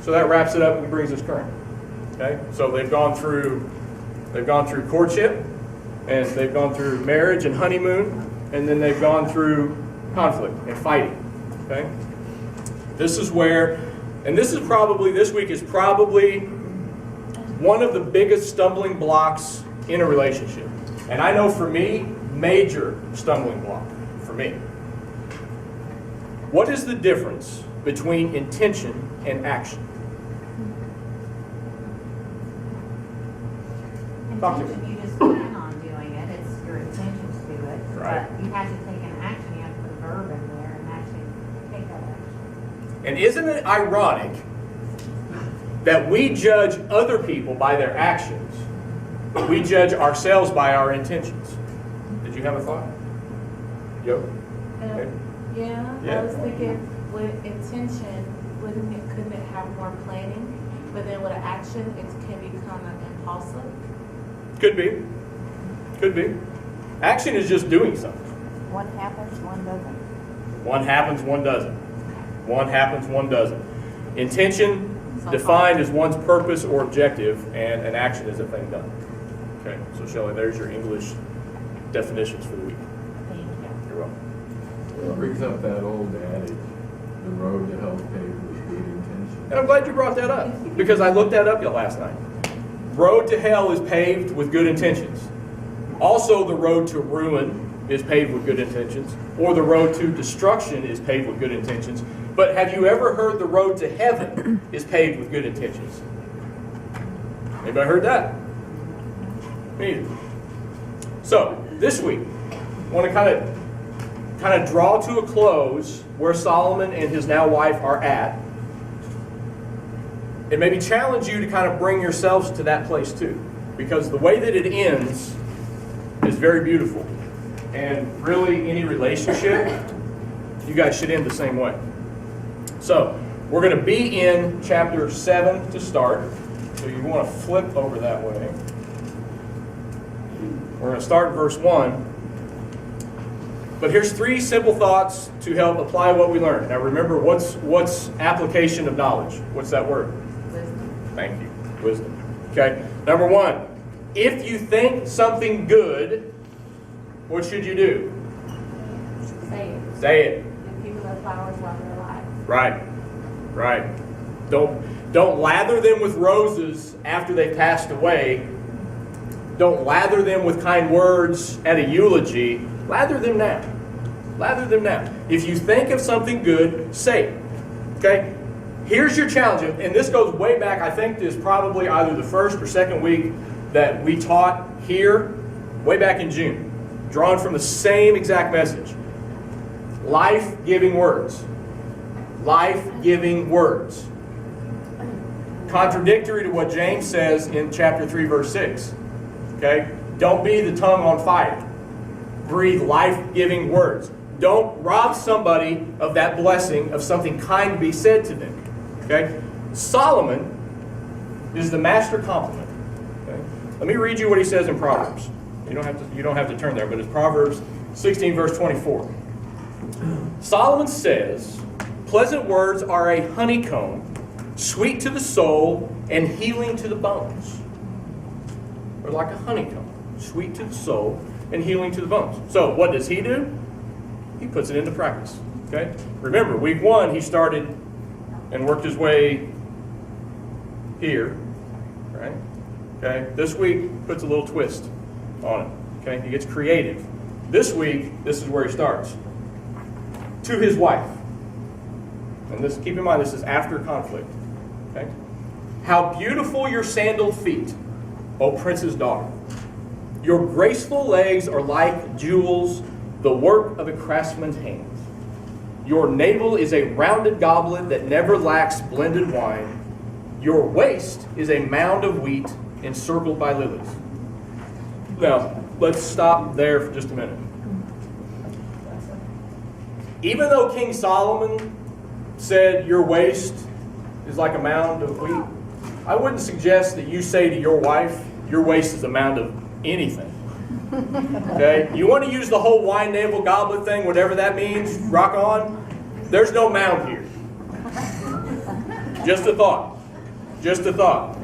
So that wraps it up and brings us current. Okay? So they've gone through courtship, and they've gone through marriage and honeymoon, and then they've gone through conflict and fighting. Okay? This is where, and this week is probably one of the biggest stumbling blocks in a relationship. And I know for me, major stumbling block for me. What is the difference between intention and action? Intention, you just plan on doing it. It's your intention to do it. Right. But you have to take an action. You have to put a verb in there and actually take that action. And isn't it ironic that we judge other people by their actions, but we judge ourselves by our intentions? Did you have a thought? Yo? Okay. Yeah, Yeah. I was thinking with intention, couldn't it have more planning? But then with an action, it can be kind of impulsive. Could be. Could be. Action is just doing something. One happens, one doesn't. One happens, one doesn't. One happens, one doesn't. Intention defined as one's purpose or objective, and an action is a thing done. Okay, so Shelley, there's your English definitions for the week. Thank you. You're welcome. It brings up that old adage, the road to hell paved with good intention. And I'm glad you brought that up, because I looked that up last night. Road to hell is paved with good intentions. Also, the road to ruin is paved with good intentions, or the road to destruction is paved with good intentions. But have you ever heard the road to heaven is paved with good intentions? Anybody heard that? Me either. So, this week, I want to kind of draw to a close where Solomon and his now wife are at. And maybe challenge you to kind of bring yourselves to that place too. Because the way that it ends is very beautiful. And really, any relationship, you guys should end the same way. So, we're going to be in chapter 7 to start. So you want to flip over that way. We're going to start in verse 1. But here's 3 simple thoughts to help apply what we learned. Now remember, what's application of knowledge? What's that word? Wisdom. Thank you. Wisdom. Okay. Number 1, if you think something good, what should you do? Say it. Say it. Give people their flowers while they're alive. Right. Right. Don't lather them with roses after they've passed away. Don't lather them with kind words at a eulogy. Lather them now. Lather them now. If you think of something good, say it. Okay? Here's your challenge. And this goes way back. I think this is probably either the first or second week that we taught here, way back in June. Drawn from the same exact message. Life-giving words. Life-giving words. Contradictory to what James says in chapter 3, verse 6. Okay? Don't be the tongue on fire. Breathe life-giving words. Don't rob somebody of that blessing of something kind to be said to them. Okay? Solomon is the master compliment. Okay? Let me read you what he says in Proverbs. You don't have to turn there, but it's Proverbs 16, verse 24. Solomon says, "Pleasant words are a honeycomb, sweet to the soul and healing to the bones." Or like a honeycomb, sweet to the soul and healing to the bones. So what does he do? He puts it into practice. Okay? Remember, week 1, he started and worked his way here. Right? Okay? This week, puts a little twist on it. Okay? He gets creative. This week, this is where he starts. To his wife. And this, keep in mind, this is after conflict. Okay? "How beautiful your sandaled feet, O prince's daughter. Your graceful legs are like jewels, the work of a craftsman's hands. Your navel is a rounded goblet that never lacks blended wine. Your waist is a mound of wheat encircled by lilies." Now, let's stop there for just a minute. Even though King Solomon said your waist is like a mound of wheat, I wouldn't suggest that you say to your wife, your waist is a mound of anything. Okay? You want to use the whole wine navel goblet thing, whatever that means, rock on. There's no mound here. Just a thought. Just a thought.